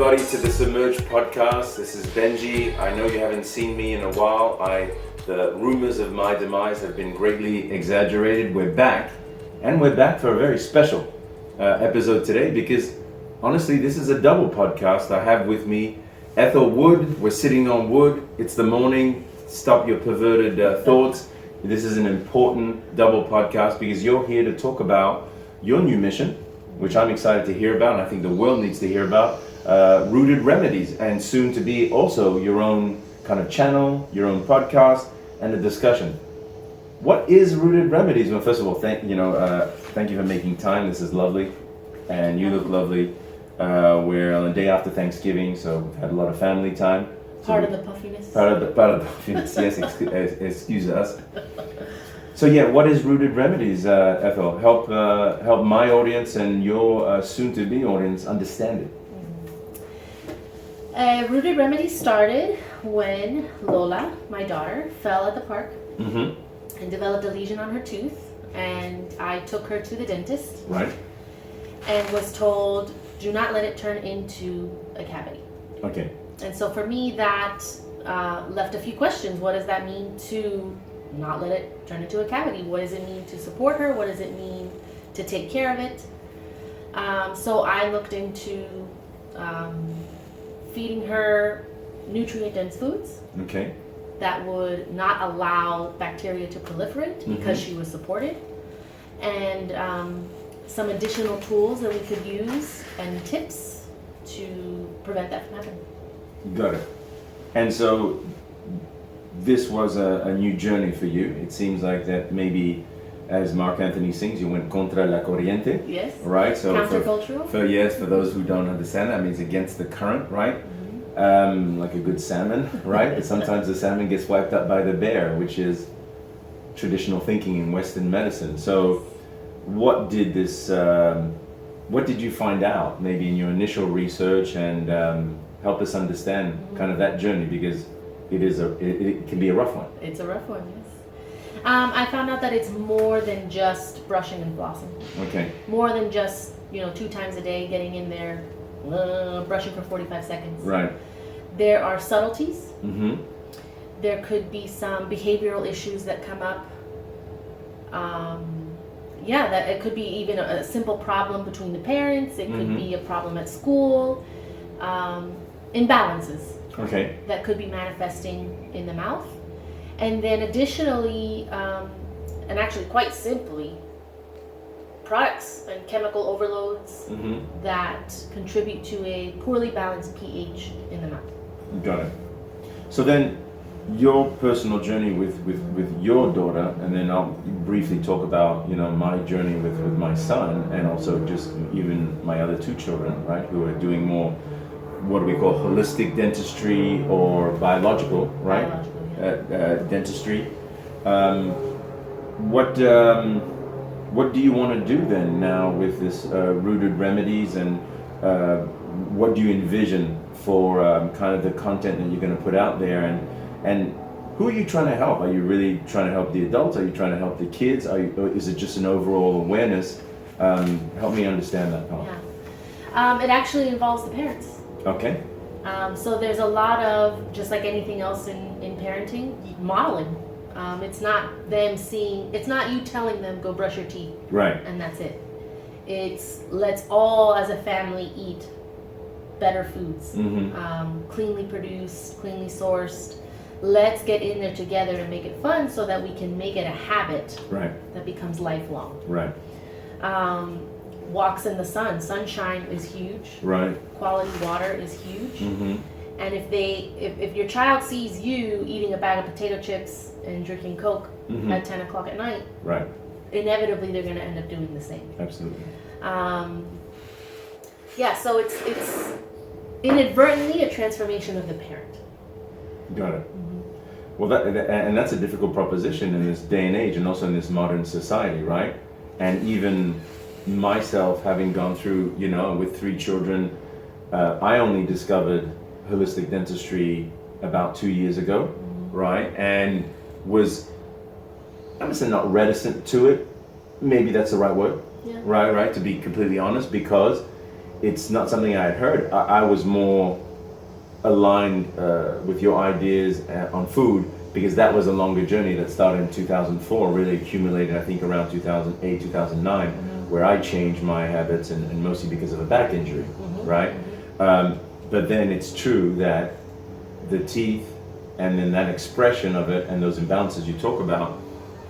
everybody to the Submerged podcast. This is Benji. I know you haven't seen me in a while. The rumors of my demise have been greatly exaggerated. We're back, and we're back for a very special episode today because honestly, this is a double podcast. I have with me Ethel Wood. We're sitting on wood. It's the morning. Stop your perverted thoughts. This is an important double podcast because you're here to talk about your new mission, which I'm excited to hear about, and I think the world needs to hear about, Rooted Remedies, and soon to be also your own kind of channel, your own podcast, and a discussion. What is Rooted Remedies? Well, first of all, thank you for making time. This is lovely, and you look lovely. We're on the day after Thanksgiving, so we've had a lot of family time. Part of the puffiness. Part of the puffiness. Yes, excuse us. So yeah, what is Rooted Remedies, Ethel? Help my audience and your soon-to-be audience understand it. Rooted Remedies started when Lola, my daughter, fell at the park and developed a lesion on her tooth, and I took her to the dentist. Right. And was told, do not let it turn into a cavity. Okay. And so for me, that left a few questions. What does that mean to not let it turn into a cavity? What does it mean to support her? What does it mean to take care of it? So I looked into feeding her nutrient-dense foods. Okay. That would not allow bacteria to proliferate because she was supported. And some additional tools that we could use and tips to prevent that from happening. Got it. And so this was a new journey for you. It seems like that maybe, as Mark Anthony sings, you went contra la corriente. Yes. Right. So countercultural. For those who don't understand, that means against the current, right? Like a good salmon, right? But sometimes the salmon gets wiped up by the bear, which is traditional thinking in Western medicine. So, what did you find out, maybe in your initial research, and help us understand kind of that journey, because it can be a rough one. It's a rough one, yes. I found out that it's more than just brushing and flossing. Okay. More than just 2 times a day getting in there, brushing for 45 seconds. Right. There are subtleties. There could be some behavioral issues that come up. That it could be even a simple problem between the parents. It could be a problem at school. Imbalances. Okay. That could be manifesting in the mouth. And then additionally, and actually quite simply, products and chemical overloads that contribute to a poorly balanced pH in the mouth. Got it. So then, your personal journey with your daughter, and then I'll briefly talk about my journey with my son, and also just even my other 2 children, right, who are doing more, what do we call, holistic dentistry or biological, right? Biological, dentistry. What do you want to do then now with this Rooted Remedies, and what do you envision for kind of the content that you're going to put out there, and who are you trying to help? Are you really trying to help the adults? Are you trying to help the kids? Or is it just an overall awareness? Help me understand that part. Yeah. It actually involves the parents. Okay. So there's a lot of, just like anything else in parenting, modeling. It's not them seeing, it's not you telling them go brush your teeth. Right. And that's it. It's let's all as a family eat better foods. Cleanly produced, cleanly sourced. Let's get in there together and make it fun so that we can make it a habit. Right. That becomes lifelong. Right. Walks in the sun. Sunshine is huge. Right. Quality water is huge. And if your child sees you eating a bag of potato chips and drinking Coke at 10 o'clock at night, right, inevitably they're going to end up doing the same. Absolutely. So it's inadvertently a transformation of the parent. Got it. Well, that's a difficult proposition in this day and age, and also in this modern society, right? And even myself, having gone through, with 3 children, I only discovered holistic dentistry about 2 years ago, right? And was, I'm gonna say, not reticent to it. Maybe that's the right word, right? To be completely honest, because it's not something I had heard. I was more aligned with your ideas on food, because that was a longer journey that started in 2004, really accumulated, I think, around 2008, 2009, where I changed my habits, and mostly because of a back injury, right? But then it's true that the teeth and then that expression of it and those imbalances you talk about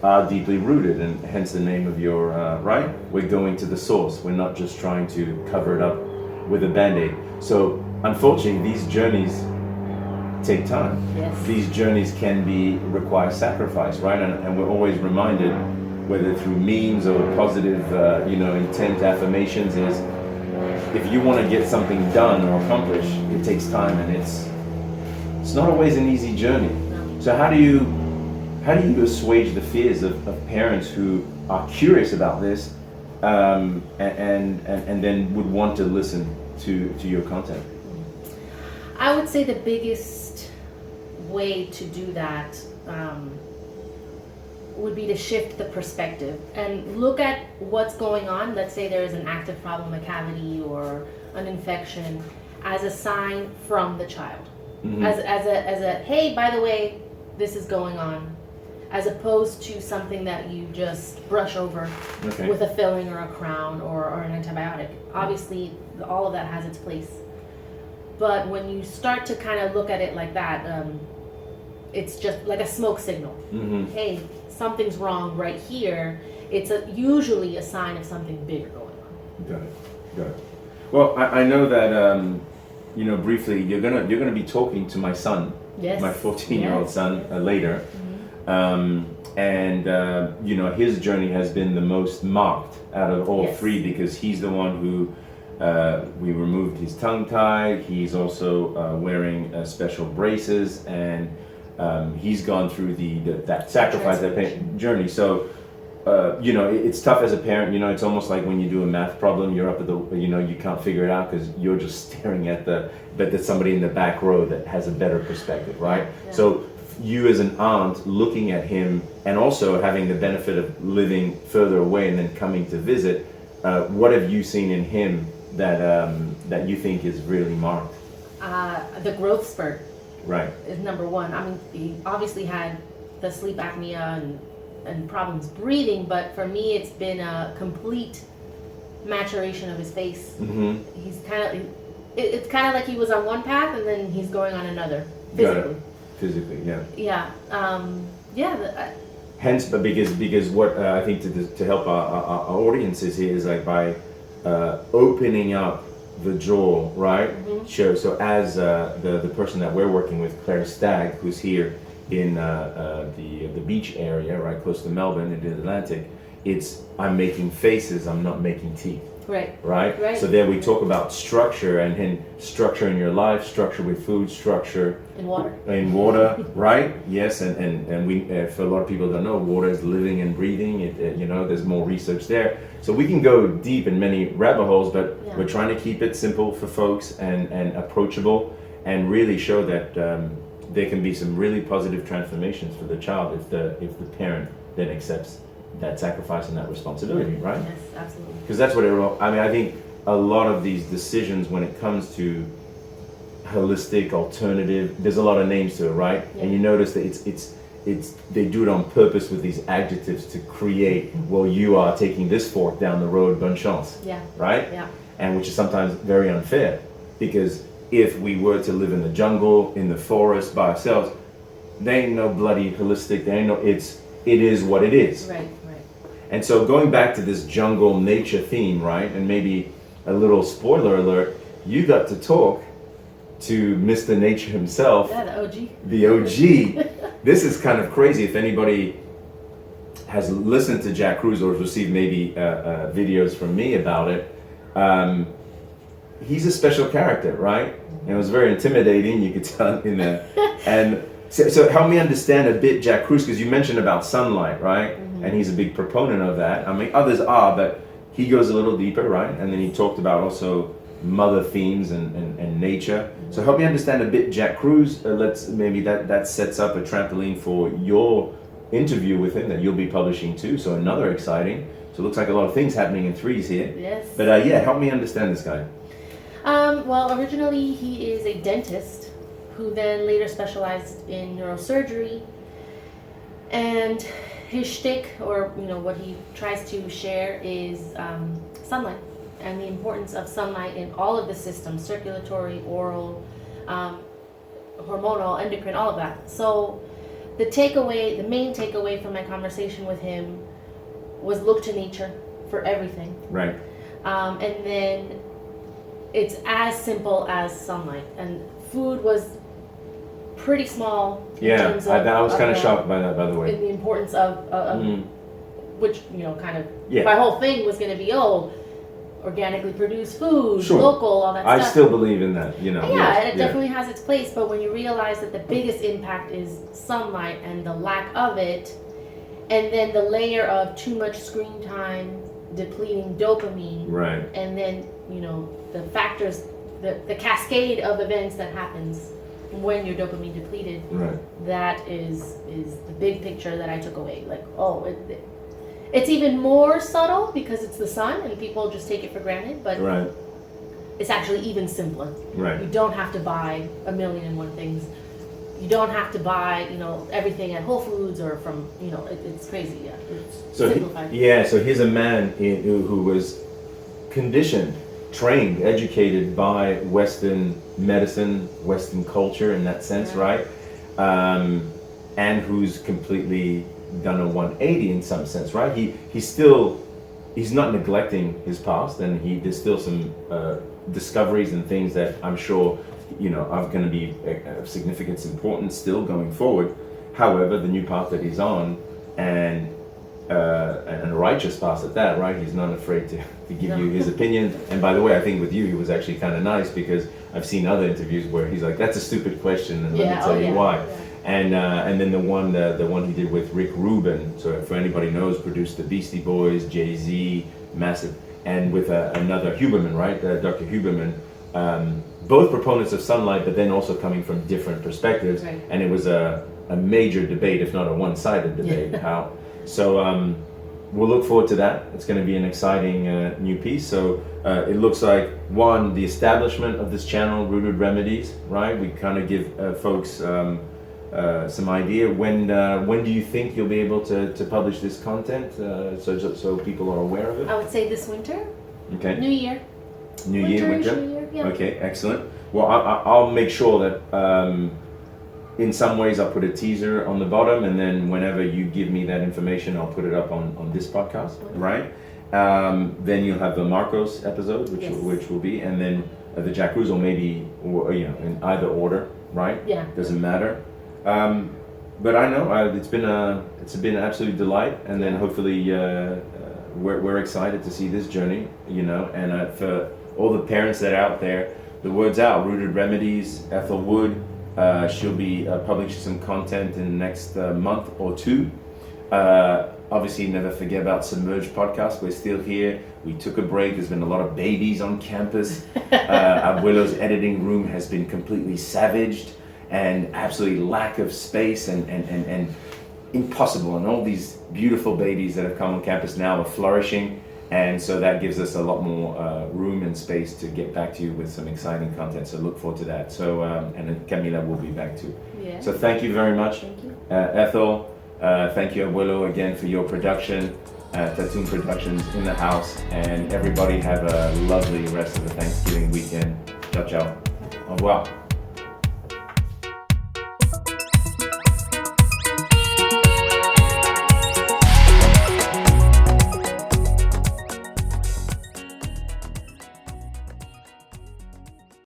are deeply rooted, and hence the name of your, right? We're going to the source. We're not just trying to cover it up with a Band-Aid. So unfortunately, these journeys take time. Yes. These journeys can require sacrifice, right? And we're always reminded, whether through memes or positive, intent affirmations, is if you want to get something done or accomplished, it takes time, and it's not always an easy journey. No. So how do you assuage the fears of parents who are curious about this, and then would want to listen to your content? I would say the biggest way to do that would be to shift the perspective and look at what's going on. Let's say there is an active problem, a cavity or an infection, as a sign from the child. As a hey, by the way, this is going on, as opposed to something that you just brush over with a filling or a crown or an antibiotic. Obviously, all of that has its place. But when you start to kind of look at it like that, it's just like a smoke signal. Hey, something's wrong right here. It's usually a sign of something bigger going on. Got it. Well, I know that briefly you're gonna be talking to my son, my 14-year-old son, later, and his journey has been the most marked out of all three, because he's the one who. We removed his tongue tie. He's also wearing special braces, and he's gone through that sacrifice, that pain journey. So, it's tough as a parent. It's almost like when you do a math problem, you're up at you can't figure it out because you're just staring at but there's somebody in the back row that has a better perspective, right? Yeah. So you as an aunt looking at him, and also having the benefit of living further away and then coming to visit, what have you seen in him that you think is really marked? The growth spurt, right, is number one. I mean, he obviously had the sleep apnea and problems breathing, but for me, it's been a complete maturation of his face. He's it's kind of like he was on one path and then he's going on another physically, yeah. Hence, but because what I think to help our audiences here is like by opening up the jaw, right? Sure. So as the person that we're working with, Claire Stagg, who's here in the beach area, right close to Melbourne in the Atlantic, I'm making faces, I'm not making teeth. Right. So there we talk about structure, and structure in your life, structure with food, structure in water, right? Yes, and we for a lot of people don't know, water is living and breathing. There's more research there, so we can go deep in many rabbit holes, but we're trying to keep it simple for folks and approachable, and really show that there can be some really positive transformations for the child if the parent then accepts that sacrifice and that responsibility, right? Yes, absolutely. Because that's what I think a lot of these decisions, when it comes to holistic, alternative, there's a lot of names to it, right? And you notice that it's they do it on purpose with these adjectives to create, well, you are taking this fork down the road, bonne chance. Right? And which is sometimes very unfair, because if we were to live in the jungle, in the forest by ourselves, there ain't no bloody holistic, it is what it is. Right. And so going back to this jungle nature theme, right, and maybe a little spoiler alert, you got to talk to Mr. Nature himself. Yeah, the OG. The OG. This is kind of crazy. If anybody has listened to Jack Kruse or received maybe videos from me about it, he's a special character, right? And it was very intimidating, you could tell in there. And so help me understand a bit, Jack Kruse, because you mentioned about sunlight, right? And he's a big proponent of that. I mean, others are, but he goes a little deeper, right? And then he talked about also mother themes and nature. So help me understand a bit, Jack Kruse. Maybe that sets up a trampoline for your interview with him that you'll be publishing too. So another exciting. So it looks like a lot of things happening in threes here. Yes. But help me understand this guy. Well, originally he is a dentist who then later specialized in neurosurgery. And his shtick, or what he tries to share, is sunlight and the importance of sunlight in all of the systems: circulatory, oral, hormonal, endocrine, all of that. So the main takeaway from my conversation with him was look to nature for everything. Right. And then it's as simple as sunlight. And food was pretty small. Yeah, I was kind of shocked by that, by the way. In the importance of which, kind of, yeah. My whole thing was going to be, organically produced food, sure. Local, all that stuff. I still believe in that, Yeah, yes, and it definitely has its place, but when you realize that the biggest impact is sunlight and the lack of it, and then the layer of too much screen time depleting dopamine, right, and then, the factors, the cascade of events that happens when you're dopamine depleted, right. That is the big picture that I took away. Like, it's even more subtle because it's the sun and people just take it for granted, but right. It's actually even simpler. Right. You don't have to buy 1,000,001 things. You don't have to buy, everything at Whole Foods or from, it's crazy. Yeah, it's simplified. So here's a man who was conditioned, trained, educated by Western medicine, Western culture in that sense, right? And who's completely done a 180 in some sense, right? He's not neglecting his past, and there's still some discoveries and things that I'm sure are going to be of significance, importance still going forward. However, the new path that he's on, and a righteous path at that, right? He's not afraid to give you his opinion. And by the way, I think with you, he was actually kind of nice, because I've seen other interviews where he's like, "That's a stupid question, and let me tell you why." Yeah. And then the one he did with Rick Rubin. So for anybody knows, produced the Beastie Boys, Jay-Z, massive, and with another Huberman, right? Dr. Huberman. Both proponents of sunlight, but then also coming from different perspectives. Right. And it was a major debate, if not a one-sided debate. So we'll look forward to that. It's going to be an exciting new piece. So it looks like, one, the establishment of this channel, Rooted Remedies, right? We kind of give folks some idea. When do you think you'll be able to publish this content, so people are aware of it? I would say this winter. Okay. New Year. New Year. Yeah. Okay, excellent. Well, I'll make sure that in some ways I'll put a teaser on the bottom, and then whenever you give me that information, I'll put it up on this podcast, right? Then you'll have the Marcos episode, which will be, and then the Jack Kruse, maybe in either order, right? Yeah. Doesn't matter. But I know it's been an absolute delight, and then hopefully we're excited to see this journey, and for all the parents that are out there, the word's out. Rooted Remedies, Ethel Wood, she'll be publishing some content in the next month or two. Obviously, never forget about Submerged Podcast. We're still here. We took a break. There's been a lot of babies on campus. Abuelo's editing room has been completely savaged, and absolutely lack of space and impossible. And all these beautiful babies that have come on campus now are flourishing. And so that gives us a lot more room and space to get back to you with some exciting content. So look forward to that. So, and then Camila will be back too. Yeah. So thank you very much. Thank you. Ethel, thank you, Abuelo, again for your production. Tatoon Productions in the house. And everybody have a lovely rest of the Thanksgiving weekend. Ciao, ciao. Au revoir.